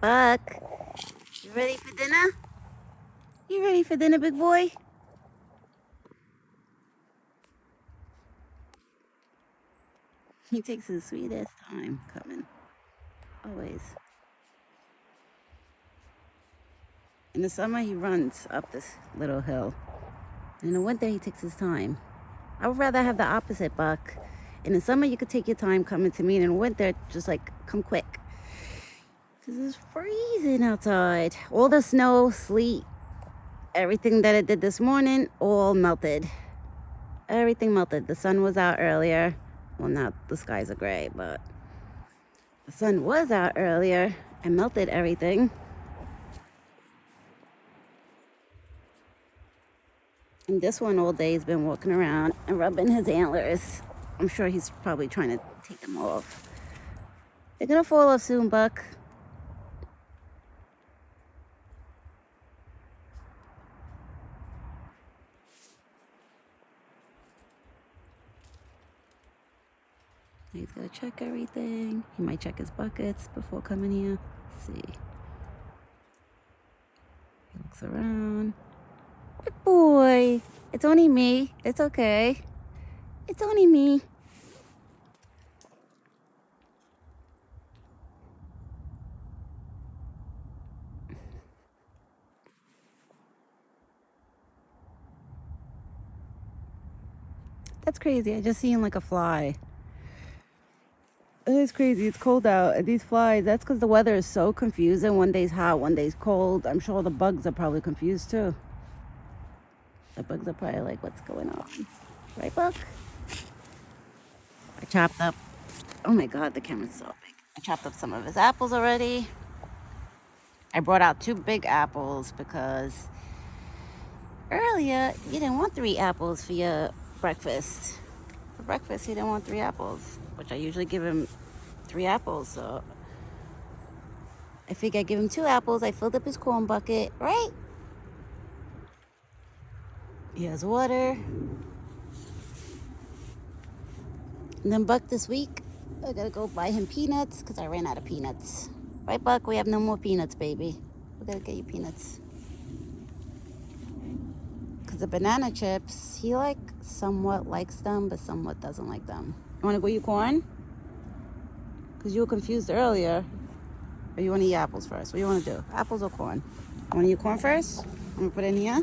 Buck, you ready for dinner? You ready for dinner, big boy? He takes his sweetest time coming. Always. In the summer, he runs up this little hill. In the winter, he takes his time. I would rather have the opposite, Buck. In the summer, you could take your time coming to me. And in the winter, just like, come quick. Because it's freezing outside. All the snow, sleet, everything that it did this morning, all melted. Everything melted. The sun was out earlier. Well, now the skies are gray, but the sun was out earlier and melted everything. And this one all day has been walking around and rubbing his antlers. I'm sure he's probably trying to take them off. They're gonna fall off soon, Buck. He's gonna check everything. He might check his buckets before coming here. Let's see. He looks around. Good boy. It's only me. It's okay. It's only me. That's crazy. I just seen like a fly. It is crazy. It's cold out. And these flies, that's because the weather is so confusing. One day's hot, one day's cold. I'm sure the bugs are probably confused too. The bugs are probably like, what's going on? Right, Buck? I chopped up. Oh my God, the camera's so big. I chopped up some of his apples already. I brought out 2 big apples because earlier you didn't want 3 apples for your breakfast. For breakfast, he didn't want 3 apples, which I usually give him 3 apples. So I figured I'd give him 2 apples. I filled up his corn bucket, right? He has water. And then Buck this week, I gotta go buy him peanuts because I ran out of peanuts. Right, Buck? We have no more peanuts, baby. We gotta get you peanuts. Because the banana chips, he like somewhat likes them, but somewhat doesn't like them. You wanna go eat corn? Because you were confused earlier. Or you wanna eat apples first? What do you wanna do? Apples or corn? You wanna eat corn first? I'm gonna put it in here.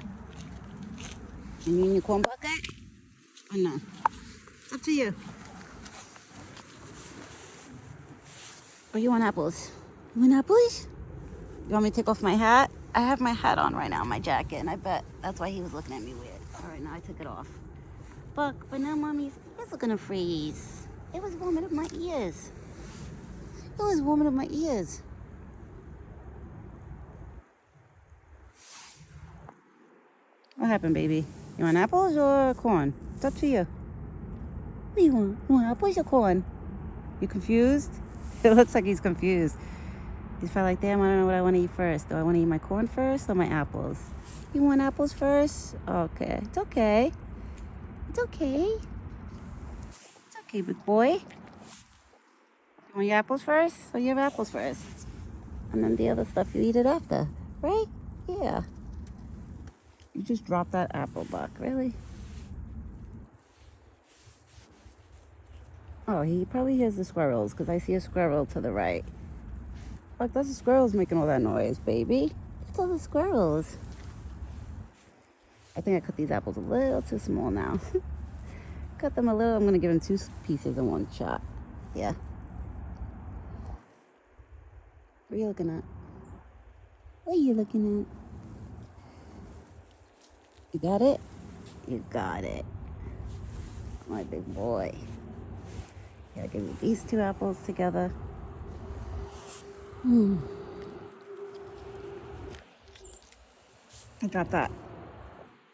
And you in your corn bucket? Or no? It's up to you. Or you want apples? You want apples? You want me to take off my hat? I have my hat on right now, my jacket, and I bet that's why he was looking at me weird. All right, now I took it off. Buck, but now Mommy's ears are gonna freeze. It was warming up my ears. It was warming up my ears. What happened, baby? You want apples or corn? It's up to you. What do you want? You want apples or corn? You confused? It looks like he's confused. He's probably like, damn, I don't know what I want to eat first. Do I want to eat my corn first or my apples? You want apples first? Okay. It's okay. It's okay. It's okay, big boy. You want your apples first? So you have apples first. And then the other stuff, you eat it after. Right? Yeah. You just dropped that apple, Buck. Really? Oh, he probably hears the squirrels because I see a squirrel to the right. Look, those are squirrels making all that noise, baby. It's all the squirrels. I think I cut these apples a little too small now. Cut them a little. I'm going to give him 2 pieces in one shot. Yeah. What are you looking at? What are you looking at? You got it? You got it. My big boy. Yeah, I'll give you these 2 apples together. I dropped that.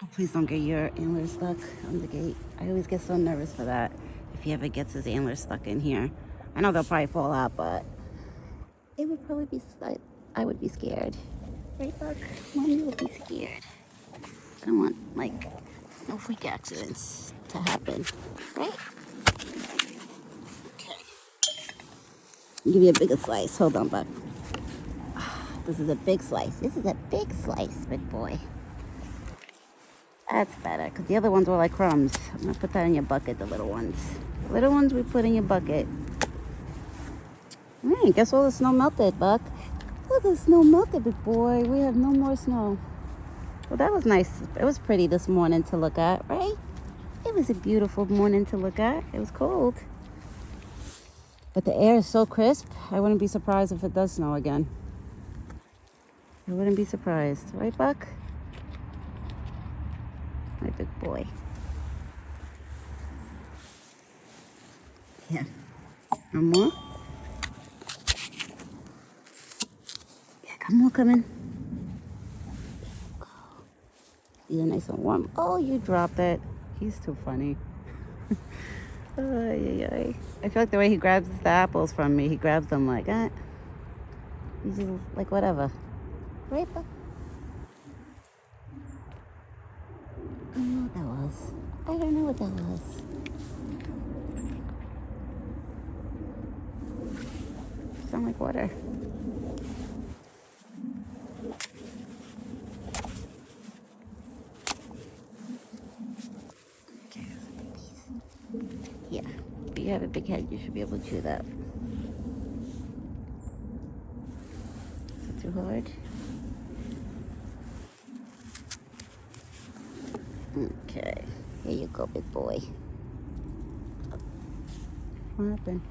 Oh, please don't get your antlers stuck on the gate. I always get so nervous for that. If he ever gets his antlers stuck in here. I know they'll probably fall out, but it would probably be, I would be scared. Right, Buck? Mommy would be scared. I don't want, like, no freak accidents to happen. Right? Okay. I'll give you a bigger slice. Hold on, Buck. This is a big slice. This is a big slice, big boy. That's better, because the other ones were like crumbs. I'm going to put that in your bucket, the little ones. The little ones we put in your bucket. Guess all the snow melted, Buck. Look, the snow melted, big boy. We have no more snow. Well, that was nice. It was pretty this morning to look at, right? It was a beautiful morning to look at. It was cold. But the air is so crisp, I wouldn't be surprised if it does snow again. I wouldn't be surprised. Right, Buck? My big boy. Yeah. One more? Yeah, got more coming. These are nice and warm. Oh, you dropped it. He's too funny. Ay. I feel like the way he grabs the apples from me, he grabs them like, he's just like, whatever. Right, Buck? I don't know what that was. I don't know what that was. Sound like water. Okay, yeah, if you have a big head, you should be able to chew that. Is it too hard? Okay, here you go, big boy. What happened?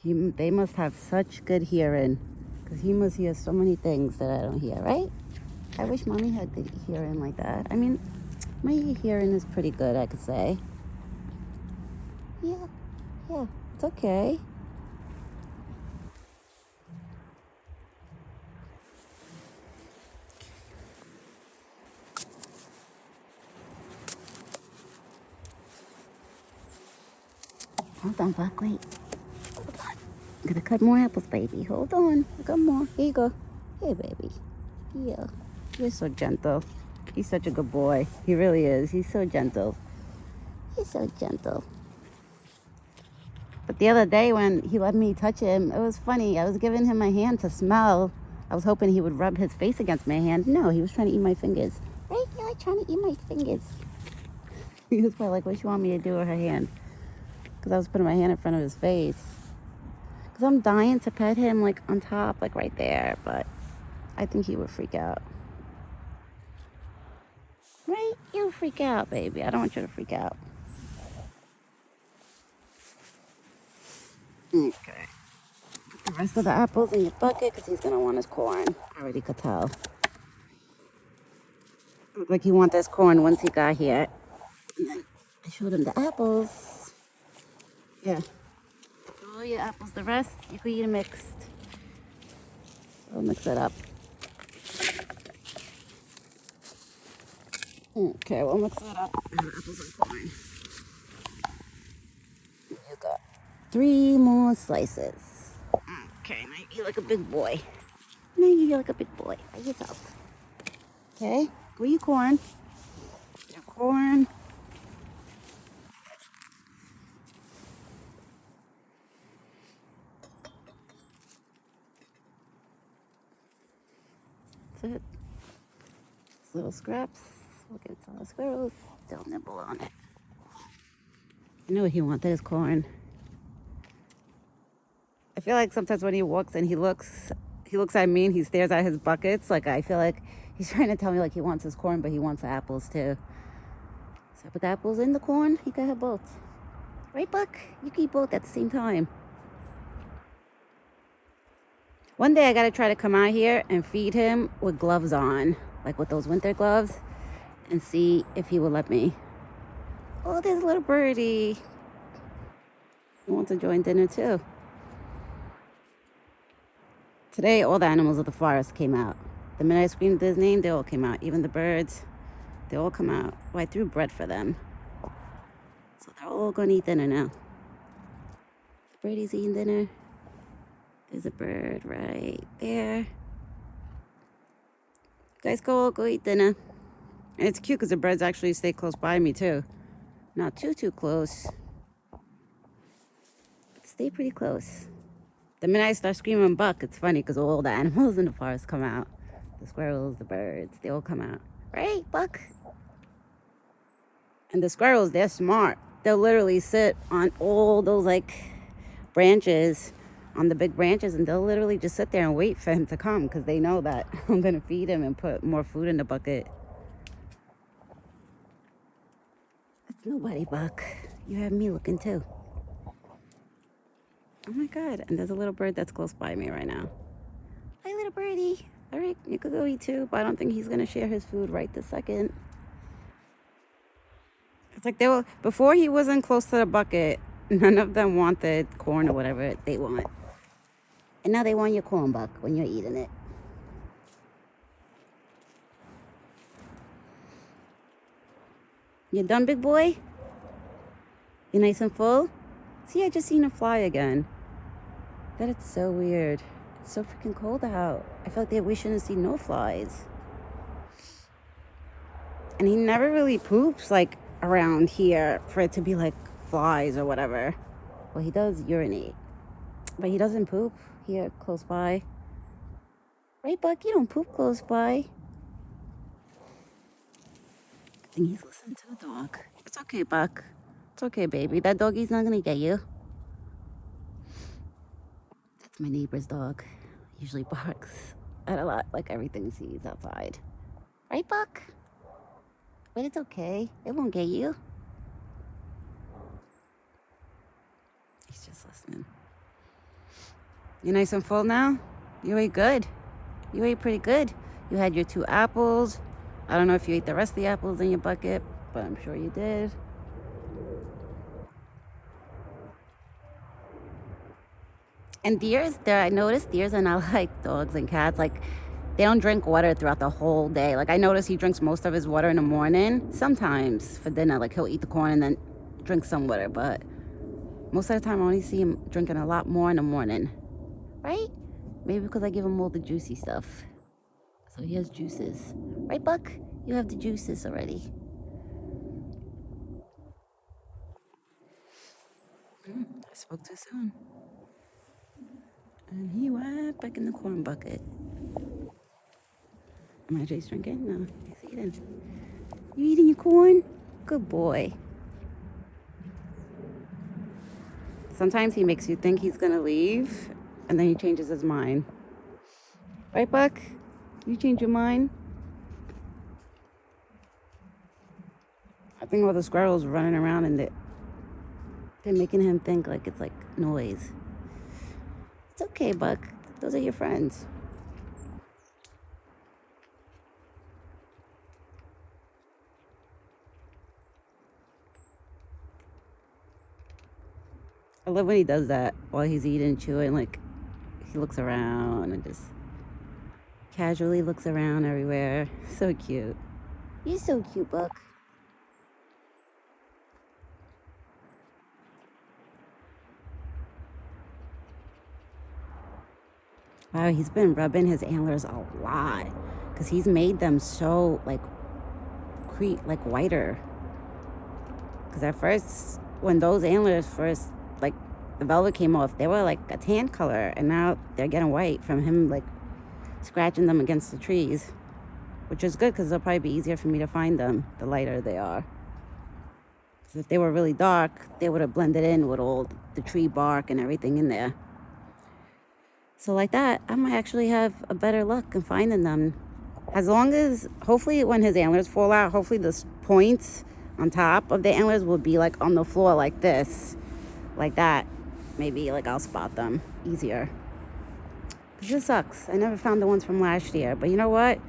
They must have such good hearing, because he must hear so many things that I don't hear, right? I wish Mommy had good hearing like that. I mean, my hearing is pretty good, I could say. Yeah, it's okay. Hold on, Buck, wait. Hold on. I'm gonna cut more apples, baby. Hold on. I got more. Here you go. Hey, baby. Yeah. You're so gentle. He's such a good boy. He really is. He's so gentle. He's so gentle. But the other day when he let me touch him, it was funny. I was giving him my hand to smell. I was hoping he would rub his face against my hand. No, he was trying to eat my fingers. Right? You're like trying to eat my fingers. He was probably like, what do you want me to do with her hand? Because I was putting my hand in front of his face. Because I'm dying to pet him like on top, like right there. But I think he would freak out. Right? You'll freak out, baby. I don't want you to freak out. Okay. Put the rest of the apples in your bucket because he's going to want his corn. I already could tell. Looked like he wanted this corn once he got here. And then I showed him the apples. Yeah. All your apples. The rest, you can eat it mixed. I'll mix it up. Okay, we'll mix it up. Apples and corn. You got 3 more slices. Okay, now you eat like a big boy. Now you eat like a big boy by yourself. Okay, go eat your corn. Your corn. That's it. Just little scraps. We'll get some squirrels. They'll nibble on it. I knew he wanted his corn. I feel like sometimes when he walks and he looks at me and he stares at his buckets. Like I feel like he's trying to tell me like he wants his corn, but he wants the apples too. So I put the apples in the corn. He can have both. Right, Buck? You can eat both at the same time. One day I gotta try to come out here and feed him with gloves on, like with those winter gloves, and see if he will let me. Oh, there's a little birdie. He wants to join dinner too. Today, all the animals of the forest came out. The minute I screamed his name, they all came out. Even the birds, they all come out. Well, I threw bread for them. So they're all gonna eat dinner now. The birdie's eating dinner. There's a bird right there. You guys go eat dinner. And it's cute because the birds actually stay close by me too. Not too close. But stay pretty close. The minute I start screaming buck, it's funny because all the animals in the forest come out. The squirrels, the birds, they all come out. Right, buck? And the squirrels, they're smart. They'll literally sit on all those like branches, on the big branches, and they'll literally just sit there and wait for him to come because they know that I'm going to feed him and put more food in the bucket. It's nobody, Buck. You have me looking too. Oh my God. And there's a little bird that's close by me right now. Hi, little birdie. All right, you could go eat too, but I don't think he's going to share his food right this second. It's like they were, before he wasn't close to the bucket, none of them wanted corn or whatever they want. And now they want your corn, Buck, when you're eating it. You done, big boy? You nice and full? See, I just seen a fly again. That it's so weird. It's so freaking cold out. I feel like we shouldn't see no flies. And he never really poops like around here for it to be like flies or whatever. Well, he does urinate, but he doesn't poop here close by. Right, Buck? You don't poop close by. I think he's listening to the dog. It's okay, Buck. It's okay, baby. That doggy's not gonna get you. That's my neighbor's dog. Usually barks at a lot, like everything he sees outside. Right, Buck? But it's okay. It won't get you. He's just listening. You nice and full now? You ate good. You ate pretty good. You had your 2 apples. I don't know if you ate the rest of the apples in your bucket, but I'm sure you did. And deers, I noticed deers are not like dogs and cats. Like, they don't drink water throughout the whole day. Like, I notice he drinks most of his water in the morning. Sometimes for dinner, like he'll eat the corn and then drink some water. But most of the time, I only see him drinking a lot more in the morning. Right? Maybe because I give him all the juicy stuff. So he has juices. Right, Buck? You have the juices already. I spoke too soon. And he went back in the corn bucket. Am I just drinking? No, he's eating. You eating your corn? Good boy. Sometimes he makes you think he's gonna leave, and then he changes his mind. Right, Buck? You change your mind? I think all the squirrels running around and they're making him think like it's like noise. It's okay, Buck. Those are your friends. I love when he does that while he's eating, chewing. Like, he looks around and just casually looks around everywhere. So cute. You're so cute, Buck. Wow, he's been rubbing his antlers a lot because he's made them so like whiter. Because at first, when those antlers first, like the velvet came off, they were like a tan color, and now they're getting white from him like scratching them against the trees, which is good because it'll probably be easier for me to find them the lighter they are. Because if they were really dark, they would have blended in with all the tree bark and everything in there. So like that, I might actually have a better luck in finding them. As long as, hopefully when his antlers fall out, hopefully the points on top of the antlers will be like on the floor like this. Like that. Maybe like I'll spot them easier. Because this sucks. I never found the ones from last year. But you know what?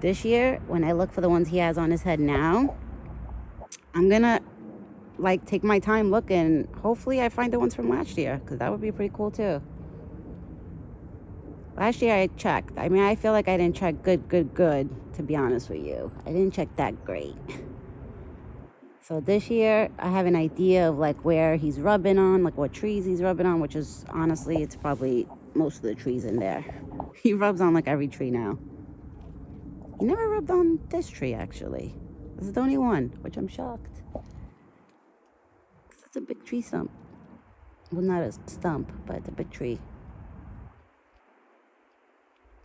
This year, when I look for the ones he has on his head now, I'm going to like take my time looking. Hopefully I find the ones from last year. Because that would be pretty cool too. Last year I checked. I mean, I feel like I didn't check good, to be honest with you. I didn't check that great. So this year I have an idea of like where he's rubbing on, like what trees he's rubbing on, which is honestly, it's probably most of the trees in there. He rubs on like every tree now. He never rubbed on this tree actually. This is the only one, which I'm shocked. It's a big tree stump. Well, not a stump, but it's a big tree.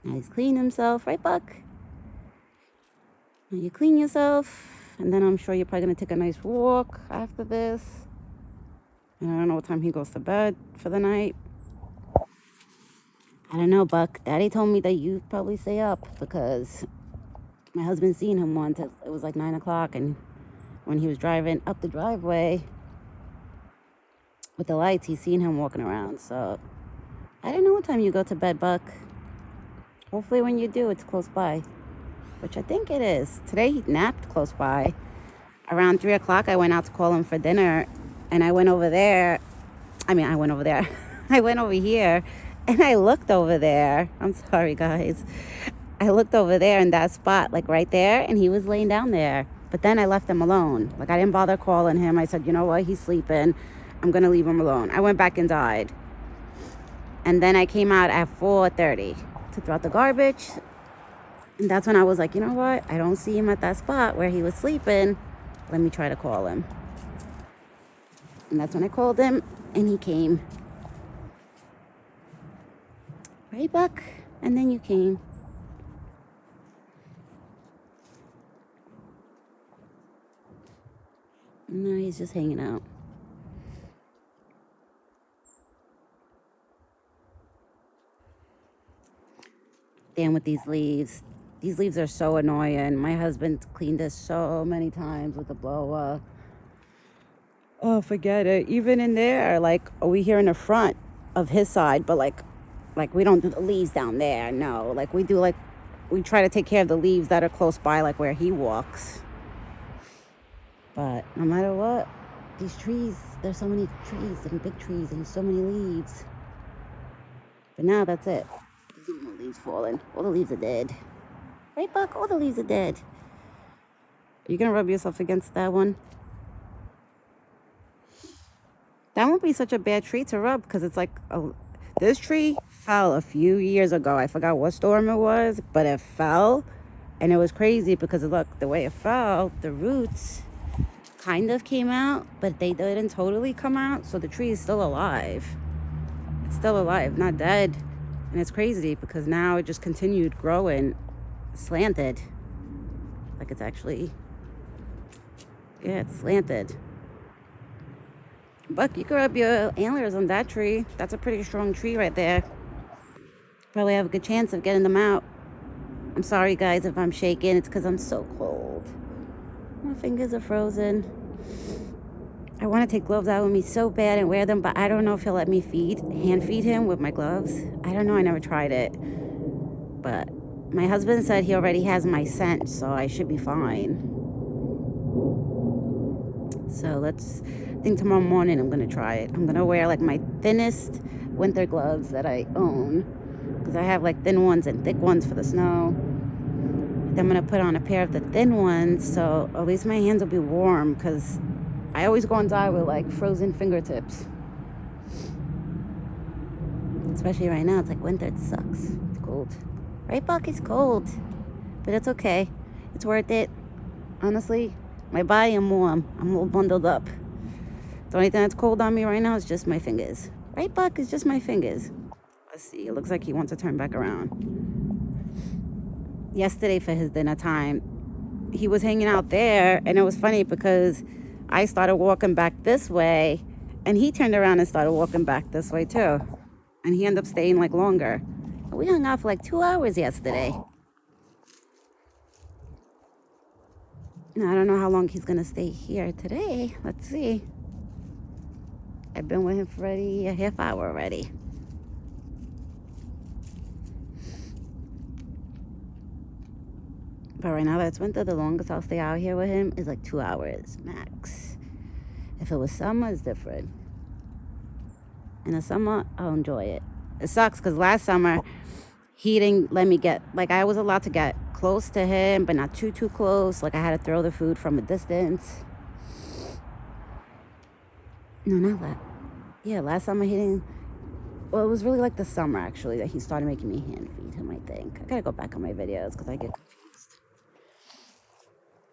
Now he's cleaning himself, right, Buck? Now you clean yourself, and then I'm sure you're probably gonna take a nice walk after this. And I don't know what time he goes to bed for the night. I don't know, Buck. Daddy told me that you probably stay up because my husband seen him once. It was like 9 o'clock, and when he was driving up the driveway with the lights, he seen him walking around. So I don't know what time you go to bed, Buck. Hopefully when you do, it's close by, which I think it is. Today he napped close by. Around 3 o'clock, I went out to call him for dinner, and I went over there. I went over there. I went over here, and I looked over there. I'm sorry, guys. I looked over there in that spot, like right there, and he was laying down there. But then I left him alone. Like, I didn't bother calling him. I said, you know what? He's sleeping. I'm going to leave him alone. I went back and died. And then I came out at 4:30 to throw out the garbage. And that's when I was like, you know what? I don't see him at that spot where he was sleeping. Let me try to call him. And that's when I called him, and he came. Right, Buck? And then you came. And now he's just hanging out. Damn with these leaves. These leaves are so annoying. My husband cleaned this so many times with the blower. Oh, forget it. Even in there, like, we here in the front of his side, but like we don't do the leaves down there. No, like we do, like we try to take care of the leaves that are close by, like where he walks. But no matter what, these trees, there's so many trees and big trees and so many leaves. But now that's it. There's no more leaves falling. All the leaves are dead. Right, Buck? All the leaves are dead. Are you gonna rub yourself against that one? That won't be such a bad tree to rub because it's like this tree fell a few years ago. I forgot what storm it was, but it fell, and it was crazy because look, the way it fell, the roots kind of came out, but they didn't totally come out, so the tree is still alive. It's still alive, not dead. And it's crazy because now it just continued growing slanted. Like it's actually, yeah, it's slanted. Buck, you could rub your antlers on that tree. That's a pretty strong tree right there. Probably have a good chance of getting them out. I'm sorry, guys, if I'm shaking. It's because I'm so cold. My fingers are frozen. I want to take gloves out with me so bad and wear them, but I don't know if he'll let me hand feed him with my gloves. I don't know. I never tried it. But my husband said he already has my scent, so I should be fine. So I think tomorrow morning I'm going to try it. I'm going to wear like my thinnest winter gloves that I own. Because I have like thin ones and thick ones for the snow. Then I'm going to put on a pair of the thin ones so at least my hands will be warm. Because I always go and die with like frozen fingertips. Especially right now. It's like winter. It sucks. It's cold. Right, Buck? It's cold. But it's okay. It's worth it. Honestly. My body, I'm warm. I'm all bundled up. The only thing that's cold on me right now is just my fingers. Right, Buck? It's just my fingers. Let's see. It looks like he wants to turn back around. Yesterday for his dinner time, he was hanging out there, and it was funny because I started walking back this way, and he turned around and started walking back this way too. And he ended up staying like longer. We hung out for like 2 hours yesterday. Now, I don't know how long he's going to stay here today. Let's see. I've been with him for already a half hour already. But right now that it's winter, the longest I'll stay out here with him is like 2 hours max. If it was summer, it's different. In the summer, I'll enjoy it. It sucks because last summer, he didn't let me get, like I was allowed to get close to him, but not too close. Like I had to throw the food from a distance. No, not that. Yeah, last summer he didn't. Well, it was really like the summer actually that he started making me hand feed him, I think. I gotta go back on my videos because I get confused.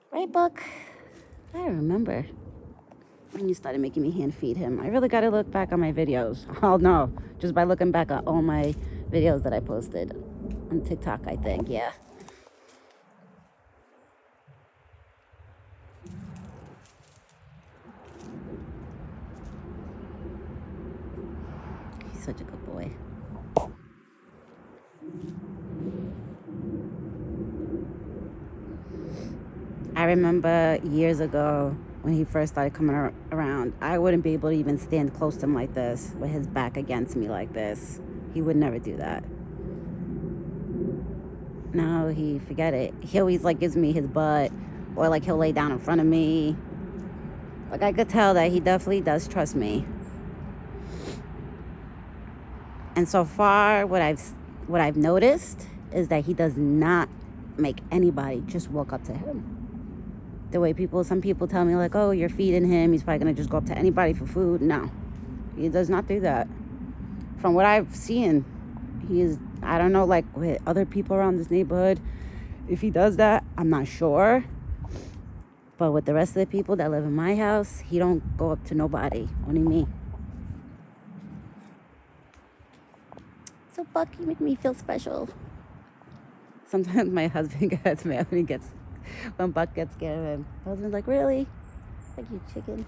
Right, Buck? I don't remember when you started making me hand feed him. I really gotta look back on my videos. I'll know just by looking back at all my videos that I posted. On TikTok, I think, yeah. He's such a good boy. I remember years ago when he first started coming around, I wouldn't be able to even stand close to him like this with his back against me like this. He would never do that. Now he forget it. He always like gives me his butt, or like he'll lay down in front of me. Like I could tell that he definitely does trust me. And so far, what I've noticed is that he does not make anybody just walk up to him. The way some people tell me like, oh, you're feeding him, he's probably gonna just go up to anybody for food. No, he does not do that. From what I've seen, I don't know, like with other people around this neighborhood, if he does that, I'm not sure. But with the rest of the people that live in my house, he don't go up to nobody, only me. So Buck, you make me feel special. Sometimes my husband gets mad when Buck gets scared of him. My husband's like, really? Like, you chicken.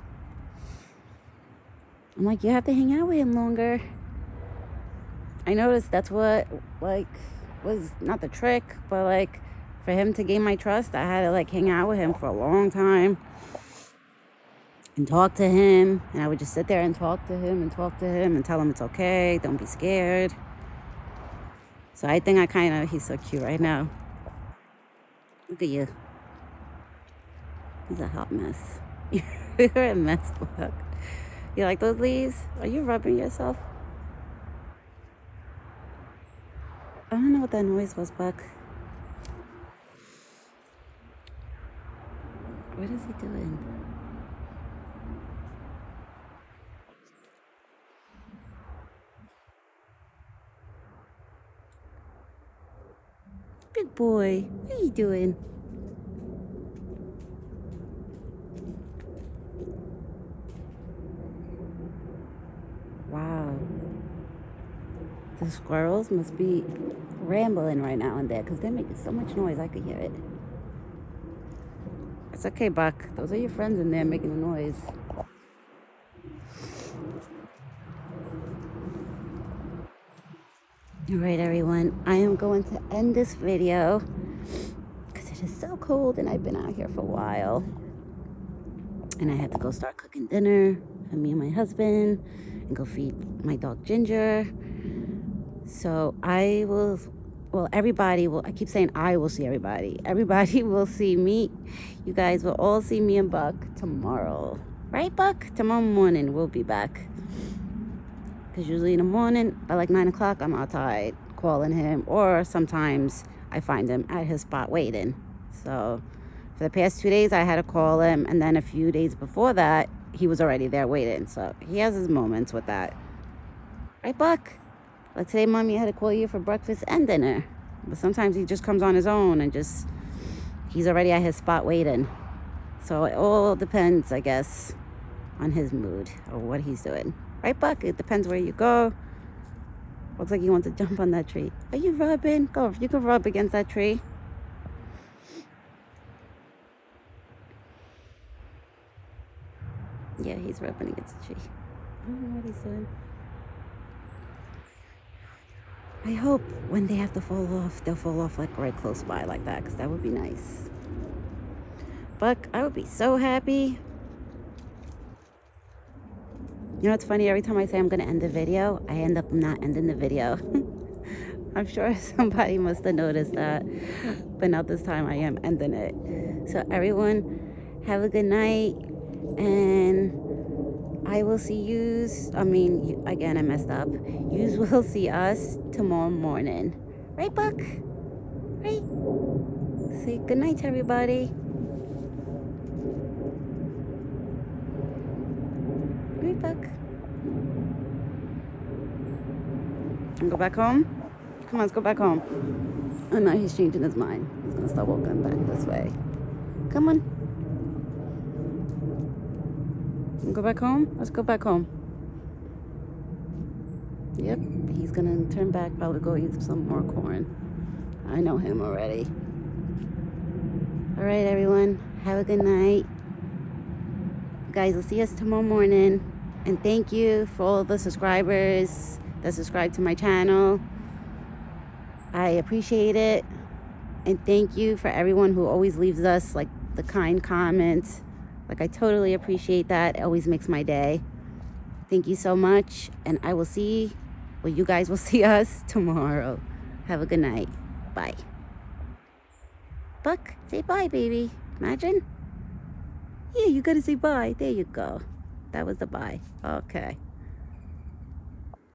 I'm like, you have to hang out with him longer. I noticed that's what, like, was not the trick, but, like, for him to gain my trust, I had to, like, hang out with him for a long time and talk to him. And I would just sit there and talk to him and tell him it's okay, don't be scared. So I think he's so cute right now. Look at you. He's a hot mess. You're a mess, Buck. You like those leaves? Are you rubbing yourself? I don't know what that noise was, Buck. What is he doing? Big boy, what are you doing? Wow. The squirrels must be rambling right now in there because they're making so much noise. I could hear it. It's okay, Buck. Those are your friends in there making the noise. All right, everyone. I am going to end this video because it is so cold and I've been out here for a while. And I had to go start cooking dinner for me and my husband and go feed my dog Ginger. So everybody will, I keep saying I will see everybody. Everybody will see me. You guys will all see me and Buck tomorrow. Right, Buck? Tomorrow morning we'll be back. Because usually in the morning, by like 9 o'clock, I'm outside calling him. Or sometimes I find him at his spot waiting. So for the past 2 days, I had to call him. And then a few days before that, he was already there waiting. So he has his moments with that. Right, Buck? Like today, Mommy had to call you for breakfast and dinner. But sometimes he just comes on his own and he's already at his spot waiting. So it all depends, I guess, on his mood or what he's doing. Right, Buck? It depends where you go. Looks like he wants to jump on that tree. Are you rubbing? Go. You can rub against that tree. Yeah, he's rubbing against the tree. I don't know what he's doing. I hope when they have to fall off, they'll fall off like right close by like that, because that would be nice. Buck, I would be so happy. You know what's funny? Every time I say I'm going to end the video, I end up not ending the video. I'm sure somebody must have noticed that. But not this time, I am ending it. So everyone, have a good night. And I will see yous. Again, I messed up. Yous will see us tomorrow morning. Right, Buck? Right? Say good night to everybody. Right, Buck? And go back home? Come on, let's go back home. Oh no, he's changing his mind. He's gonna start walking back this way. Come on. Go back home? Let's go back home. Yep, he's gonna turn back, probably go eat some more corn. I know him already. All right, everyone. Have a good night. Guys, we'll see us tomorrow morning. And thank you for all the subscribers that subscribe to my channel. I appreciate it. And thank you for everyone who always leaves us like the kind comments. Like, I totally appreciate that. It always makes my day. Thank you so much. And I will see, well, you guys will see us tomorrow. Have a good night. Bye. Buck, say bye, baby. Imagine. Yeah, you gotta say bye. There you go. That was the bye. Okay.